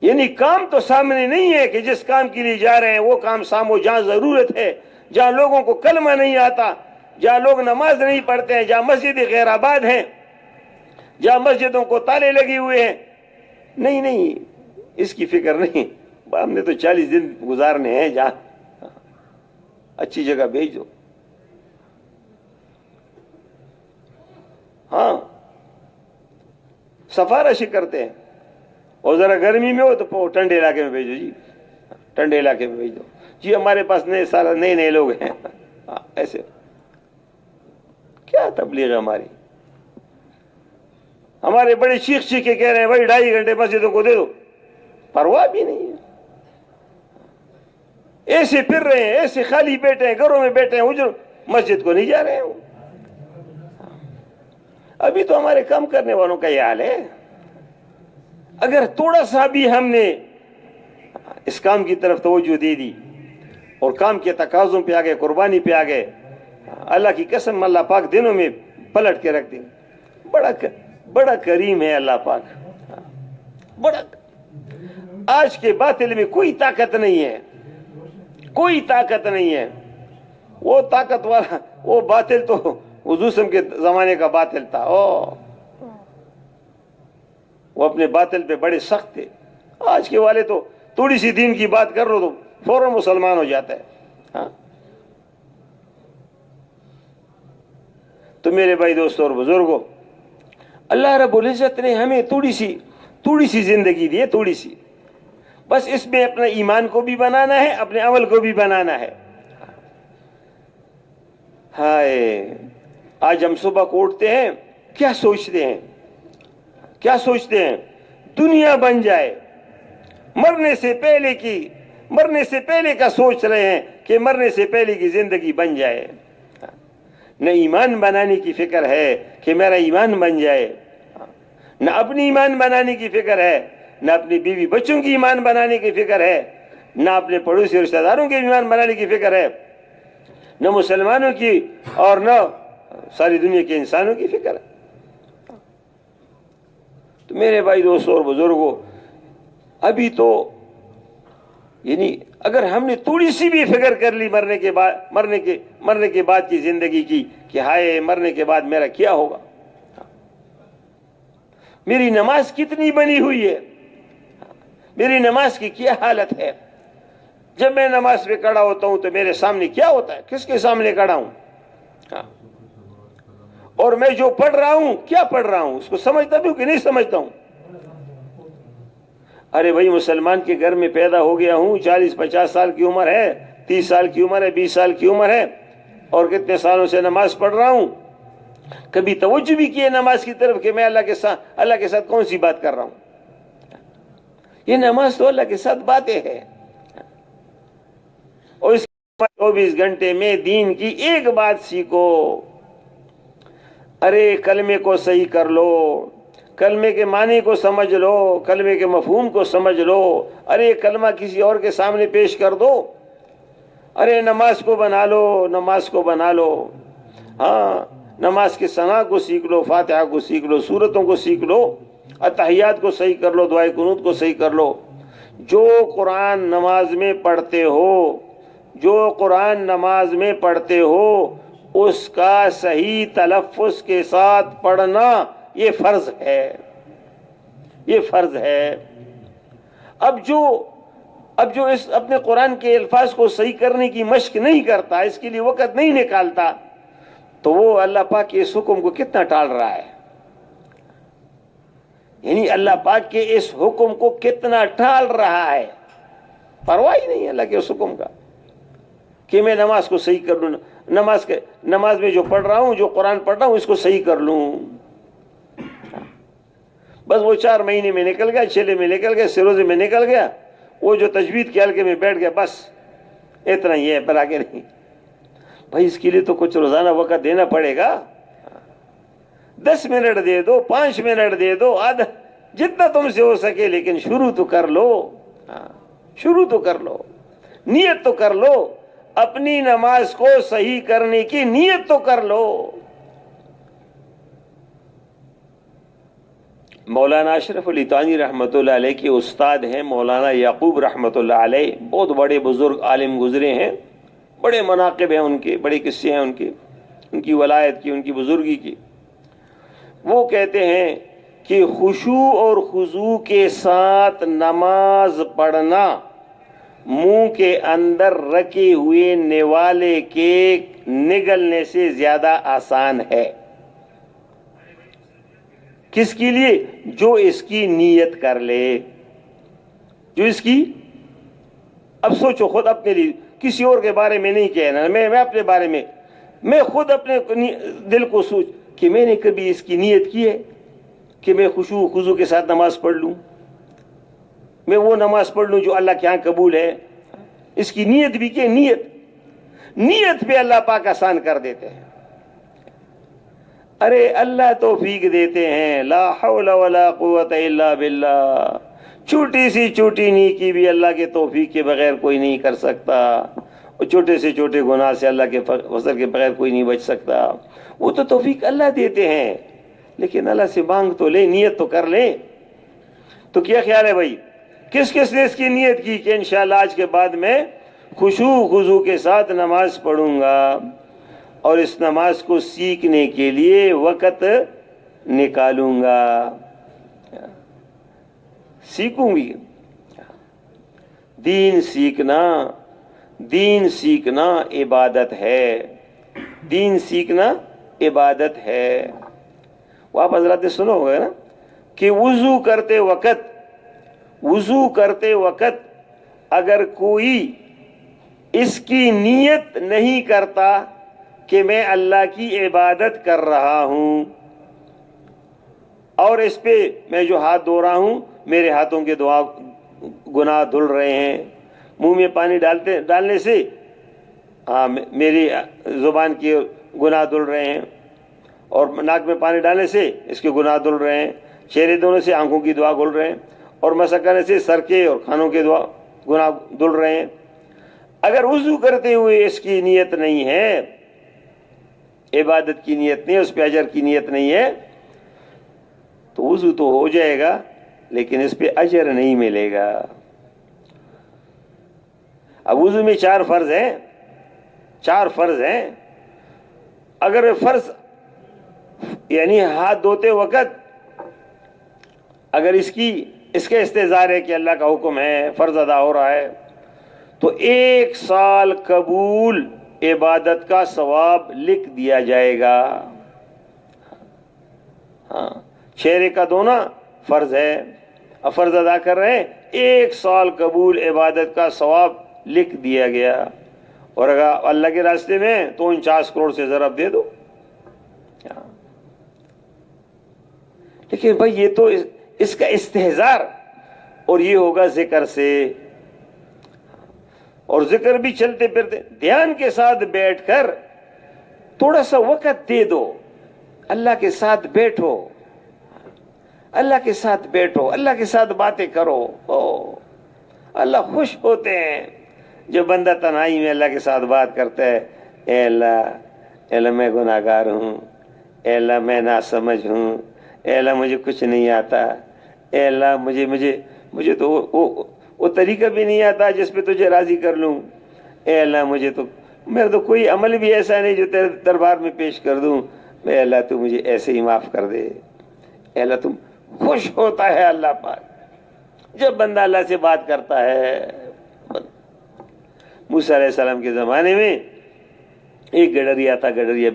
یعنی کام تو سامنے نہیں ہے کہ جس کام کے لیے جا رہے ہیں وہ کام سامو، جہاں ضرورت ہے، جہاں لوگوں کو کلمہ نہیں آتا، جہاں لوگ نماز نہیں پڑھتے ہیں، جہاں مسجدیں غیر آباد ہیں، جہاں مسجدوں کو تالے لگے ہوئے ہیں. نہیں، اس کی فکر نہیں. ہم نے تو 40 دن گزارنے ہیں، جہاں اچھی جگہ بھیج دو. ہاں، سفارش کرتے ہیں، اور ذرا گرمی میں ہو تو ٹھنڈے علاقے میں بھیجو جی، ٹھنڈے علاقے میں بھیج دو جی، ہمارے پاس نئے لوگ ہیں. ایسے کیا تبلیغ ہے ہماری؟ ہمارے بڑے چیخ کے کہہ رہے ہیں بھائی 2.5 گھنٹے مسجدوں کو دے دو، پرواہ بھی نہیں ہے. ایسے پھر رہے ہیں، ایسے خالی بیٹھے ہیں، گھروں میں بیٹھے ہیں، مسجد کو نہیں جا رہے ہیں. ابھی تو ہمارے کام کرنے والوں کا یہ حال ہے. اگر تھوڑا سا بھی ہم نے اس کام کی طرف توجہ دے دی اور کام کے تقاضوں پہ آ گئے، قربانی پہ آ گئے، اللہ کی قسم اللہ پاک دنوں میں پلٹ کے رکھ دیں. بڑا کریم ہے اللہ پاک، بڑا. آج کے باطل میں کوئی طاقت نہیں ہے، کوئی طاقت نہیں ہے. وہ طاقت والا، وہ باطل تو حضور صلی اللہ علیہ وسلم کے زمانے کا باطل تھا. وہ اپنے باطل پہ بڑے سخت تھے. آج کے والے تو تھوڑی سی دین کی بات کر رہو تو فوراً مسلمان ہو جاتا ہے. ہاں، تو میرے بھائی دوستوں اور بزرگوں، اللہ رب العزت نے ہمیں تھوڑی سی زندگی دی ہے، تھوڑی سی. بس اس میں اپنا ایمان کو بھی بنانا ہے، اپنے عمل کو بھی بنانا ہے. ہائے، آج ہم صبح کو اٹھتے ہیں، کیا سوچتے ہیں؟ دنیا بن جائے، مرنے سے پہلے کا سوچ رہے ہیں کہ مرنے سے پہلے کی زندگی بن جائے. نہ ایمان بنانے کی فکر ہے کہ میرا ایمان بن جائے, نہ اپنی ایمان بنانے کی فکر ہے, نہ اپنی بیوی بچوں کی ایمان بنانے کی فکر ہے, نہ اپنے پڑوسی رشتہ داروں کے ایمان بنانے کی فکر ہے, نہ مسلمانوں کی اور نہ ساری دنیا کے انسانوں کی فکر ہے. تو میرے بھائی دوستوں اور بزرگوں, ابھی تو یعنی اگر ہم نے تھوڑی سی بھی فکر کر لی مرنے کے بعد کی زندگی کی کہ ہائے مرنے کے بعد میرا کیا ہوگا, میری نماز کتنی بنی ہوئی ہے, میری نماز کی کیا حالت ہے, جب میں نماز پہ کھڑا ہوتا ہوں تو میرے سامنے کیا ہوتا ہے, کس کے سامنے کھڑا ہوں, اور میں جو پڑھ رہا ہوں کیا پڑھ رہا ہوں, اس کو سمجھتا بھی ہوں کہ نہیں سمجھتا ہوں. ارے بھائی مسلمان کے گھر میں پیدا ہو گیا ہوں, 40-50 سال کی عمر ہے, 30 سال کی عمر ہے, 20 سال کی عمر ہے, اور کتنے سالوں سے نماز پڑھ رہا ہوں. کبھی توجہ بھی کی ہے نماز کی طرف کہ میں اللہ کے ساتھ کون سی بات کر رہا ہوں. یہ نماز تو اللہ کے ساتھ باتیں ہیں, اور اس 24 گھنٹے میں دین کی ایک بات سیکھو. ارے کلمے کو صحیح کر لو, کلمے کے معنی کو سمجھ لو, کلمے کے مفہوم کو سمجھ لو. ارے کلمہ کسی اور کے سامنے پیش کر دو, ارے نماز کو بنا لو. ہاں, نماز کے ثنا کو سیکھ لو, فاتحہ کو سیکھ لو, سورتوں کو سیکھ لو, اتحیات کو صحیح کر لو, دعائے قنوت کو صحیح کر لو. جو قرآن نماز میں پڑھتے ہو اس کا صحیح تلفظ کے ساتھ پڑھنا یہ فرض ہے. اب جو اس اپنے قرآن کے الفاظ کو صحیح کرنے کی مشق نہیں کرتا, اس کے لیے وقت نہیں نکالتا, تو وہ اللہ پاک کے اس حکم کو کتنا ٹال رہا ہے. یعنی اللہ پاک کے اس حکم کو کتنا ٹال رہا ہے, پرواہ ہی نہیں اللہ کے اس حکم کا کہ میں نماز کو صحیح کر لوں, نماز میں جو پڑھ رہا ہوں, جو قرآن پڑھ رہا ہوں, اس کو صحیح کر لوں. بس وہ 4 مہینے میں نکل گیا, 6 میں نکل گیا, روزے میں نکل گیا, وہ جو تجوید کے حلقے میں بیٹھ گیا, بس اتنا ہی ہے, پر آگے نہیں. بھائی اس کے لیے تو کچھ روزانہ وقت دینا پڑے گا. 10 منٹ دے دو, 5 منٹ دے دو, آدھا جتنا تم سے ہو سکے, لیکن شروع تو کر لو, نیت تو کر لو, اپنی نماز کو صحیح کرنے کی نیت تو کر لو. مولانا اشرف علی تھانوی رحمۃ اللہ علیہ کے استاد ہیں مولانا یعقوب رحمۃ اللہ علیہ, بہت بڑے بزرگ عالم گزرے ہیں, بڑے مناقب ہیں ان کے, بڑے قصے ہیں ان کی ولایت کی, ان کی بزرگی کی. وہ کہتے ہیں کہ خشوع اور خضوع کے ساتھ نماز پڑھنا منہ کے اندر رکھے ہوئے نوالے کے نگلنے سے زیادہ آسان ہے. کس کے لیے؟ جو اس کی نیت کر لے, جو اس کی, اب سوچو خود اپنے لیے, کسی اور کے بارے میں نہیں کہنا, میں اپنے بارے میں, میں خود اپنے دل کو سوچ کہ میں نے کبھی اس کی نیت کی ہے کہ میں خشوع خضوع کے ساتھ نماز پڑھ لوں, میں وہ نماز پڑھ لوں جو اللہ کے ہاں قبول ہے. اس کی نیت بھی کہ نیت پہ اللہ پاک آسان کر دیتے ہیں. ارے اللہ توفیق دیتے ہیں, لا حول ولا قوت الا باللہ. چھوٹی سی چھوٹی نیکی بھی اللہ کے توفیق کے بغیر کوئی نہیں کر سکتا, اور چھوٹے سے چھوٹے گناہ سے اللہ کے فضل کے بغیر کوئی نہیں بچ سکتا. وہ تو توفیق اللہ دیتے ہیں, لیکن اللہ سے مانگ تو لے, نیت تو کر لیں. تو کیا خیال ہے بھائی, کس نے اس کی نیت کی کہ انشاءاللہ آج کے بعد میں خشوع خضوع کے ساتھ نماز پڑھوں گا, اور اس نماز کو سیکھنے کے لیے وقت نکالوں گا, سیکھوں گی. دین سیکھنا عبادت ہے, دین سیکھنا عبادت ہے. وہ آپ حضرات نے سنا ہوگا نا کہ وضو کرتے وقت اگر کوئی اس کی نیت نہیں کرتا کہ میں اللہ کی عبادت کر رہا ہوں, اور اس پہ میں جو ہاتھ دھو رہا ہوں میرے ہاتھوں کے گناہ دھل رہے ہیں، منہ میں پانی ڈالنے سے میری زبان کی گناہ دھل رہے ہیں، اور ناک میں پانی ڈالنے سے اس کے گناہ دھل رہے ہیں، چہرے دھونے سے آنکھوں کی دعا دھل رہے ہیں، اور مسح کرنے سے سر کے اور کھانوں کے گناہ دھل رہے ہیں۔ اگر وضو کرتے ہوئے اس کی نیت نہیں ہے، عبادت کی نیت نہیں ہے، اس پہ اجر کی نیت نہیں ہے، تو وضو تو ہو جائے گا لیکن اس پہ اجر نہیں ملے گا۔ اب وضو میں 4 فرض ہیں، 4 فرض ہیں۔ اگر فرض یعنی ہاتھ دھوتے وقت اگر اس کا استحضار ہے کہ اللہ کا حکم ہے، فرض ادا ہو رہا ہے، تو 1 سال قبول عبادت کا ثواب لکھ دیا جائے گا۔ ہاں، چہرے کا دھونا فرض ہے، اب فرض ادا کر رہے ہیں، 1 سال قبول عبادت کا ثواب لکھ دیا گیا۔ اور اگر اللہ کے راستے میں تو 49 کروڑ سے ضرب دے دو۔ لیکن بھائی یہ تو اس کا استحضار، اور یہ ہوگا ذکر سے، اور ذکر بھی چلتے پھرتے دھیان کے ساتھ بیٹھ کر تھوڑا سا وقت دے دو، اللہ کے ساتھ بیٹھو، اللہ کے ساتھ بیٹھو، اللہ کے ساتھ باتیں کرو۔ اللہ خوش ہوتے ہیں جب بندہ تنہائی میں اللہ کے ساتھ بات کرتا ہے، اے اللہ میں گناہ گار ہوں، اے اللہ میں ناسمجھ ہوں، اے اللہ مجھے کچھ نہیں آتا، اے اللہ مجھے تو وہ طریقہ بھی نہیں آتا جس پہ تجھے راضی کر لوں، اے اللہ میرا تو کوئی عمل بھی ایسا نہیں جو تیرے دربار میں پیش کر دوں، اے اللہ تو مجھے ایسے ہی معاف کر دے۔ اے اللہ تم خوش ہوتا ہے اللہ پاک جب بندہ اللہ سے بات کرتا ہے۔ موسیٰ علیہ السلام کے زمانے میں ایک گڈریا تھا، گڈریا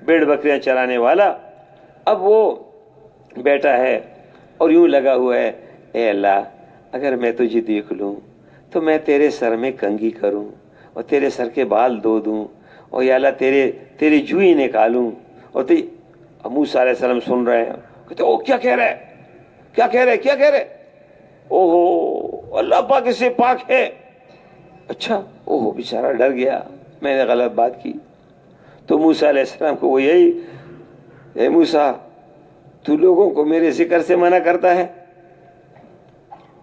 بھیڑ بکریاں چرانے والا۔ اب وہ بیٹا ہے اور یوں لگا ہوا ہے، اے اللہ اگر میں تجھے دیکھ لوں تو میں تیرے سر میں کنگھی کروں اور تیرے سر کے بال دھو دوں، اور یا اللہ تیری جوئی نکالوں، اور موسیٰ علیہ السلام سن رہے ہیں، کہتے او کیا کہہ رہے، کیا کہہ رہے؟ اوہو اللہ پاک سے پاک ہے۔ اچھا، اوہو بیچارہ ڈر گیا، میں نے غلط بات کی۔ تو موسیٰ علیہ السلام کو وہ یہی، اے موسیٰ تو لوگوں کو میرے ذکر سے منع کرتا ہے،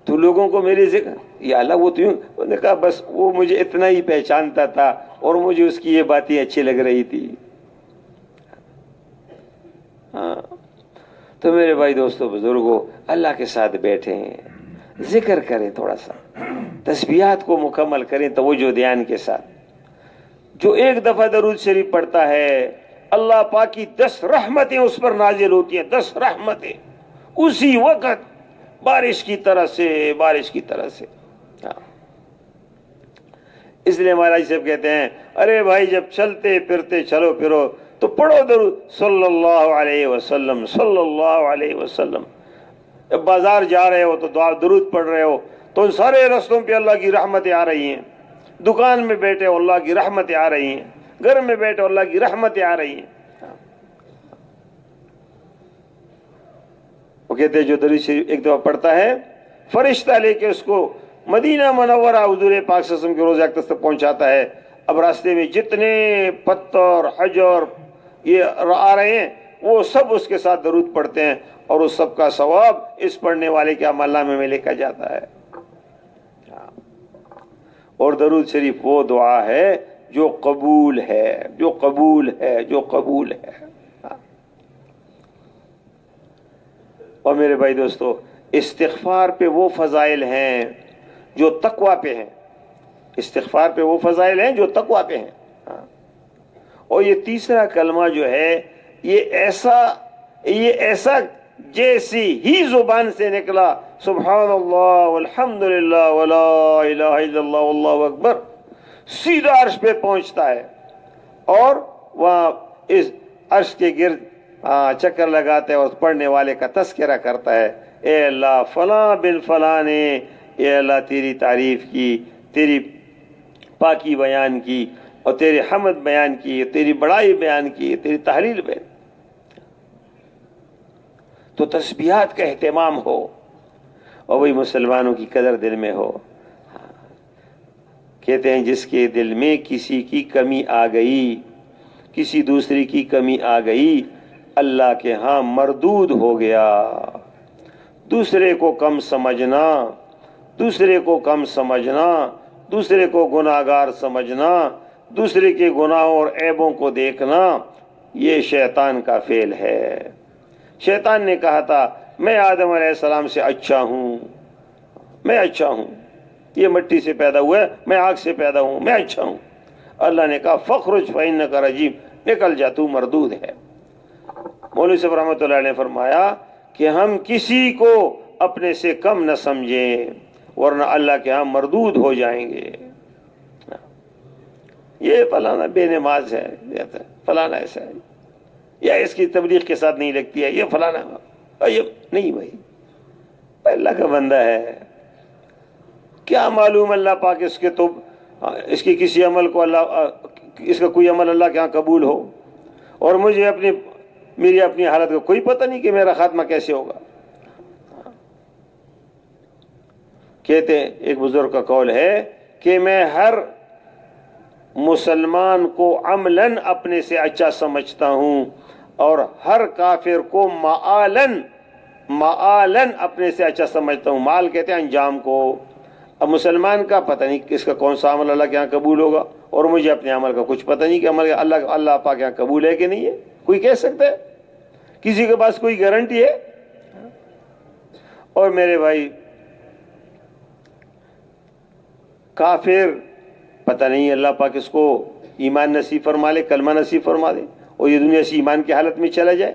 تو لوگوں کو میرے ذکر، یا اللہ وہ تو یوں، انہوں نے کہا بس وہ مجھے اتنا ہی پہچانتا تھا اور مجھے اس کی یہ باتیں اچھی لگ رہی تھی۔ ہاں تو میرے بھائی دوستو بزرگوں، اللہ کے ساتھ بیٹھیں، ذکر کریں، تھوڑا سا تسبیحات کو مکمل کریں توجہ دھیان کے ساتھ۔ جو 1 دفعہ درود شریف پڑھتا ہے، اللہ پاک کی 10 رحمتیں اس پر نازل ہوتی ہیں، 10 رحمتیں اسی وقت، بارش کی طرح سے۔ اس لیے مہاراج صاحب کہتے ہیں، ارے بھائی جب چلتے پھرتے چلو پھرو تو پڑھو درود صلی اللہ علیہ وسلم، صلی اللہ علیہ وسلم۔ جب بازار جا رہے ہو تو درود پڑھ رہے ہو تو ان سارے رستوں پہ اللہ کی رحمتیں آ رہی ہیں، دکان میں بیٹھے ہو اللہ کی رحمتیں آ رہی ہیں، گھر میں بیٹھے ہو اللہ کی رحمتیں آ رہی ہیں۔ وہ کہتے ہیں جو درود شریف 1 دفعہ پڑھتا ہے، فرشتہ لے کے اس کو مدینہ منورہ حضور پاک صلی اللہ علیہ وسلم کے روضہ اقدس تک پہنچاتا ہے۔ اب راستے میں جتنے پتھر حجر یہ آ رہے ہیں وہ سب اس کے ساتھ درود پڑھتے ہیں، اور اس سب کا ثواب اس پڑھنے والے کے عمل نامے میں لکھا جاتا ہے۔ اور درود شریف وہ دعا ہے جو قبول ہے، جو قبول ہے۔ اور میرے بھائی دوستو، استغفار پہ وہ فضائل ہیں جو تقوی پہ ہیں، استغفار پہ وہ فضائل ہیں جو تقوی پہ ہیں۔ اور یہ تیسرا کلمہ جو ہے یہ ایسا جیسی ہی زبان سے نکلا، سبحان اللہ والحمدللہ ولا الہ الا اللہ واللہ اکبر، سیدھا عرش پہ پہنچتا ہے، اور وہاں اس عرش کے گرد چکر لگاتا ہے اور پڑھنے والے کا تذکرہ کرتا ہے، اے اللہ فلاں بن فلاں نے اے اللہ تیری تعریف کی، تیری پاکی بیان کی، اور تیری حمد بیان کی، تیری بڑائی بیان کی، تیری تحلیل بیان۔ تو تسبیحات کا اہتمام ہو، اور وہی مسلمانوں کی قدر دل میں ہو. کہتے ہیں جس کے دل میں کسی کی کمی آ گئی، کسی دوسری کی کمی آ گئی، اللہ کے ہاں مردود ہو گیا. دوسرے کو کم سمجھنا، دوسرے کو کم سمجھنا، دوسرے کو گناہگار سمجھنا، دوسرے کے گناہوں اور عیبوں کو دیکھنا، یہ شیطان کا فعل ہے. شیطان نے کہا تھا میں آدم علیہ السلام سے اچھا ہوں، میں اچھا ہوں، یہ مٹی سے پیدا ہوا ہے، میں آگ سے پیدا ہوں، میں اچھا ہوں. اللہ نے کہا فخرج فإنک رجیم، نکل جا تو مردود ہے. مولوی صاحب رحمۃ اللہ نے فرمایا کہ ہم کسی کو اپنے سے کم نہ سمجھیں ورنہ اللہ کے ہاں مردود ہو جائیں گے. یہ فلانا بے نماز ہے، فلانا ایسا ہے، یا اس کی تبلیغ کے ساتھ نہیں لگتی ہے، یہ فلانا یہ نہیں. بھائی اللہ کا بندہ ہے، کیا معلوم اللہ پاک اس کے تو اس کی کسی عمل کو اس کا کوئی عمل اللہ کے ہاں قبول ہو، اور مجھے میری اپنی حالت کا کوئی پتہ نہیں کہ میرا خاتمہ کیسے ہوگا. کہتے ہیں ایک بزرگ کا قول ہے کہ میں ہر مسلمان کو عملاً اپنے سے اچھا سمجھتا ہوں اور ہر کافر کو معالاً اپنے سے اچھا سمجھتا ہوں. مال کہتے ہیں انجام کو. اب مسلمان کا پتہ نہیں کس کا کون سا عمل اللہ کے یہاں قبول ہوگا، اور مجھے اپنے عمل کا کچھ پتہ نہیں کہ عمل اللہ پاک کے یہاں قبول ہے کہ نہیں ہے. کوئی کہہ سکتا ہے؟ کسی کے پاس کوئی گارنٹی ہے؟ اور میرے بھائی کافر پتہ نہیں اللہ پاک اس کو ایمان نصیب فرما لے، کلمہ نصیب فرما دے اور یہ دنیا سے ایمان کی حالت میں چلا جائے،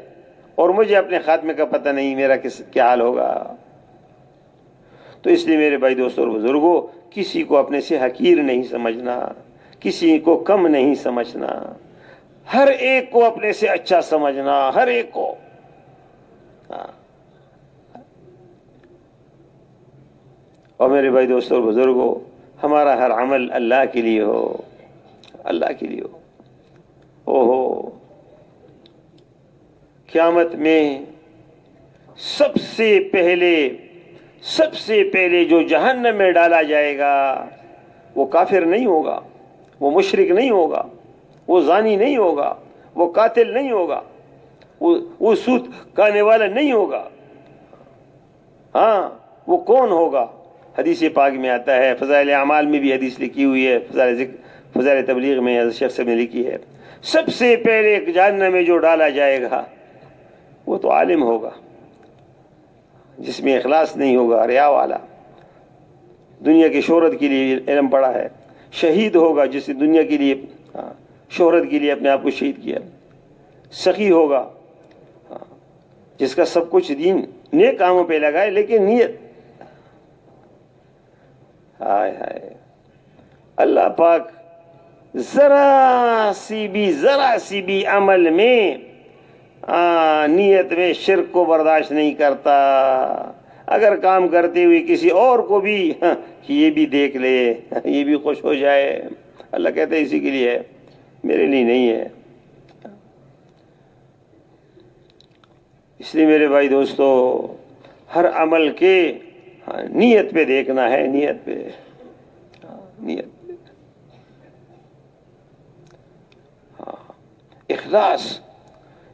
اور مجھے اپنے خاتمے کا پتہ نہیں میرا کیا حال ہوگا. تو اس لیے میرے بھائی دوستوں اور بزرگوں، کسی کو اپنے سے حقیر نہیں سمجھنا، کسی کو کم نہیں سمجھنا، ہر ایک کو اپنے سے اچھا سمجھنا، ہر ایک کو. اور میرے بھائی دوستوں اور بزرگوں، ہمارا ہر عمل اللہ کے لیے ہو، اللہ کے لیے ہو. قیامت میں سب سے پہلے جو جہنم میں ڈالا جائے گا وہ کافر نہیں ہوگا، وہ مشرک نہیں ہوگا، وہ زانی نہیں ہوگا، وہ قاتل نہیں ہوگا، وہ سود کھانے والا نہیں ہوگا. ہاں وہ کون ہوگا؟ حدیث پاک میں آتا ہے، فضائل اعمال میں بھی حدیث لکھی ہوئی ہے، فضائل تبلیغ میں حضرت شیخ صاحب نے لکھی ہے. سب سے پہلے جہنم میں جو ڈالا جائے گا وہ تو عالم ہوگا جس میں اخلاص نہیں ہوگا، ریا والا، دنیا کی شہرت کے لیے علم پڑھا ہے. شہید ہوگا جس نے دنیا کے لیے شہرت کے لیے اپنے آپ کو شہید کیا. سخی ہوگا جس کا سب کچھ دین نیک کاموں پہ لگائے لیکن نیت اللہ پاک ذرا سی بھی عمل میں نیت میں شرک کو برداشت نہیں کرتا. اگر کام کرتے ہوئے کسی اور کو بھی یہ بھی دیکھ لے، یہ بھی خوش ہو جائے، اللہ کہتا ہے اسی کے لیے ہے، میرے لیے نہیں ہے. اس لیے میرے بھائی دوستو، ہر عمل کے نیت پہ دیکھنا ہے، نیت پہ.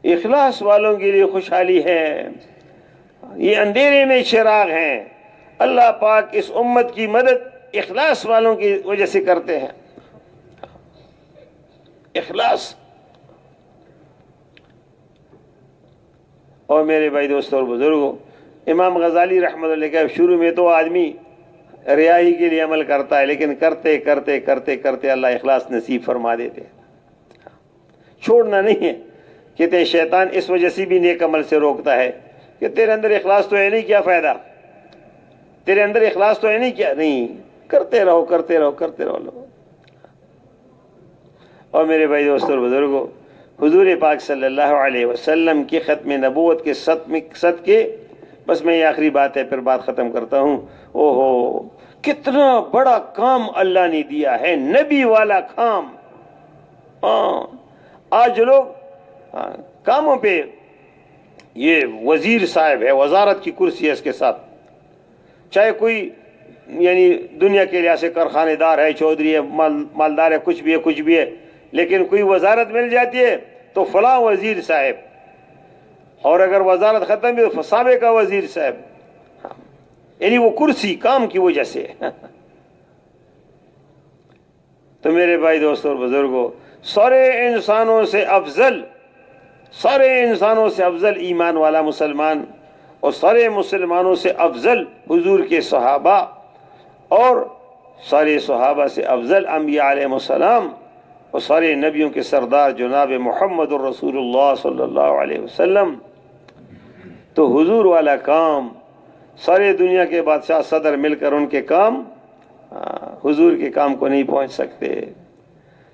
اخلاص والوں کے لیے خوشحالی ہے. یہ اندھیرے میں چراغ ہیں. اللہ پاک اس امت کی مدد اخلاص والوں کی وجہ سے کرتے ہیں. اخلاص. اور میرے بھائی دوستوں اور بزرگوں، امام غزالی رحمۃ اللہ علیہ، شروع میں تو آدمی ریائی کے لیے عمل کرتا ہے، لیکن کرتے کرتے کرتے کرتے اللہ اخلاص نصیب فرما دیتے. چھوڑنا نہیں ہے. کہتے ہیں شیطان اس وجہ سے بھی نیک عمل سے روکتا ہے کہ تیرے اندر اخلاص تو ہے نہیں، کیا فائدہ، تیرے اندر اخلاص تو ہے نہیں، کیا نہیں، کرتے رہو کرتے رہو کرتے رہو. اور میرے بھائی دوستوں اور بزرگوں، حضور پاک صلی اللہ علیہ وسلم کی ختم نبوت کے صدقے، بس میں یہ آخری بات ہے پھر بات ختم کرتا ہوں. کتنا بڑا کام اللہ نے دیا ہے، نبی والا کام. آج لوگ کاموں پہ، یہ وزیر صاحب ہے، وزارت کی کرسی ہے اس کے ساتھ، چاہے کوئی یعنی دنیا کے لحاظ سے کارخانے دار ہے، چودھری ہے، مالدار ہے، کچھ بھی ہے، لیکن کوئی وزارت مل جاتی ہے تو فلاں وزیر صاحب، اور اگر وزارت ختم بھی تو سابقہ وزیر صاحب، یعنی وہ کرسی کام کی وجہ سے۔ تو میرے بھائی دوستوں اور بزرگوں، سارے انسانوں سے افضل ایمان والا مسلمان، اور سارے مسلمانوں سے افضل حضور کے صحابہ، اور سارے صحابہ سے افضل انبیاء علیہ السلام، اور سارے نبیوں کے سردار جناب محمد الرسول اللہ صلی اللہ علیہ وسلم۔ تو حضور والا کام، سارے دنیا کے بادشاہ صدر مل کر ان کے کام حضور کے کام کو نہیں پہنچ سکتے۔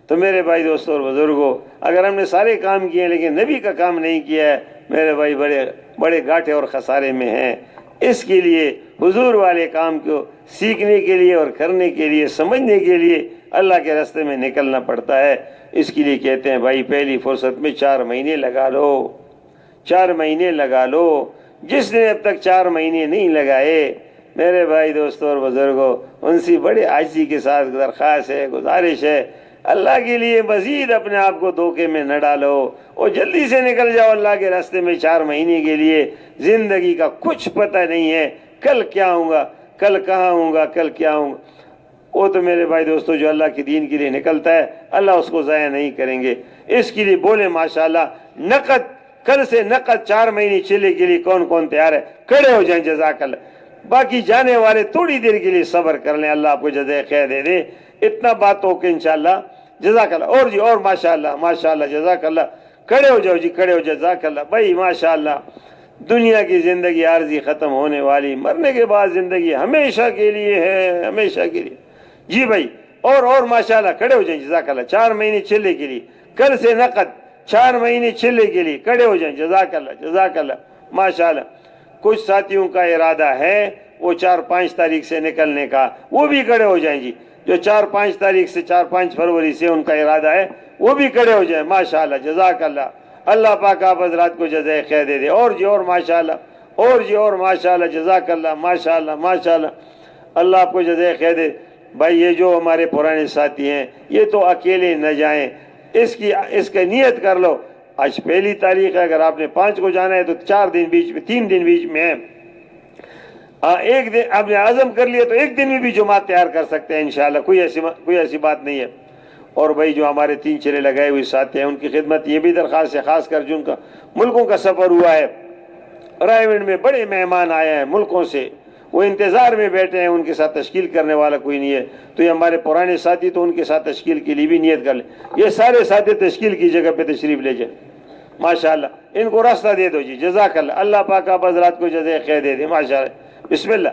تو میرے بھائی دوستوں اور بزرگوں، اگر ہم نے سارے کام کیے لیکن نبی کا کام نہیں کیا ہے، میرے بھائی بڑے گھاٹے اور خسارے میں ہیں۔ اس کے لیے حضور والے کام کو سیکھنے کے لیے اور کرنے کے لیے، سمجھنے کے لیے اللہ کے راستے میں نکلنا پڑتا ہے۔ اس کے لیے کہتے ہیں بھائی پہلی فرصت میں 4 مہینے لگا لو، 4 مہینے لگا لو۔ جس نے اب تک 4 مہینے نہیں لگائے، میرے بھائی دوستوں اور بزرگوں، ان سے بڑے عاجزی کے ساتھ درخواست ہے، گزارش ہے، اللہ کے لیے مزید اپنے آپ کو دھوکے میں نہ ڈالو، اور جلدی سے نکل جاؤ اللہ کے راستے میں 4 مہینے کے لیے۔ زندگی کا کچھ پتہ نہیں ہے، کل کیا ہوں گا، کل کہاں ہوں گا، کل کیا ہوں گا۔ وہ تو میرے بھائی دوستو جو اللہ کے دین کے لیے نکلتا ہے، اللہ اس کو ضائع نہیں کریں گے۔ اس کے لیے بولے ماشاءاللہ، نقد کل سے نقد 4 مہینے چلے کے لیے کون تیار ہے؟ کھڑے ہو جائیں، جزاک اللہ۔ باقی جانے والے تھوڑی دیر کے لیے صبر کر لیں، اللہ آپ کو جزائے خیر دے دے۔ اتنا بات ہو کہ انشاءاللہ جزاک اللہ، اور جی اور ماشاءاللہ جزاک اللہ، کھڑے ہو جاؤ جی، کھڑے ہو جزاک اللہ بھائی، ماشاءاللہ۔ دنیا کی زندگی عارضی ختم ہونے والی، مرنے کے بعد زندگی ہمیشہ کے لیے ہے، ہمیشہ کے لیے۔ جی بھائی، اور ماشاءاللہ کھڑے ہو جائیں، جزاک اللہ۔ 4 مہینے چلے کے لیے، کل سے نقد 4 مہینے چلے کے لیے کھڑے ہو جائیں، جزاک اللہ، جزاک اللہ، ماشاءاللہ۔ کچھ ساتھیوں کا ارادہ ہے وہ 4-5 تاریخ سے نکلنے کا، وہ بھی کھڑے ہو جائیں جی۔ جو 4-5 تاریخ سے 4-5 فروری سے ان کا ارادہ ہے وہ بھی کھڑے ہو جائیں، ماشاءاللہ، جزاک اللہ۔ اللہ پاک آپ حضرات کو جزائے خیر دے دے، اور جی اور ماشاءاللہ، اور جی اور ماشاءاللہ، جزاک اللہ، ماشاءاللہ ماشاءاللہ، اللہ آپ کو جزائے خیر دے۔ بھائی یہ جو ہمارے پرانے ساتھی ہیں یہ تو اکیلے نہ جائیں، اس کی نیت کر لو۔ آج پہلی تاریخ ہے، اگر آپ نے 5 کو جانا ہے تو 4 دن بیچ میں، 3 دن بیچ میں ہے۔ ایک دن آپ نے عزم کر لیا تو ایک دن میں بھی جماعت تیار کر سکتے ہیں انشاءاللہ، کوئی ایسی بات نہیں ہے۔ اور بھائی جو ہمارے 3 چلے لگائے ہوئے ساتھی ہیں ان کی خدمت یہ بھی درخواست ہے، خاص کر جن کا ملکوں کا سفر ہوا ہے، رائے ونڈ میں بڑے مہمان آئے ہیں ملکوں سے، وہ انتظار میں بیٹھے ہیں، ان کے ساتھ تشکیل کرنے والا کوئی نہیں ہے، تو یہ ہمارے پرانے ساتھی تو ان کے ساتھ تشکیل کے لیے بھی نیت کر لیں۔ یہ سارے ساتھی تشکیل کی جگہ پہ تشریف لے جائیں، ماشاءاللہ، ان کو راستہ دے دو جی، جزاک اللہ۔ اللہ پاک آپ حضرات کو جزائے خیر دے دے، ماشاءاللہ۔ بسم اللہ۔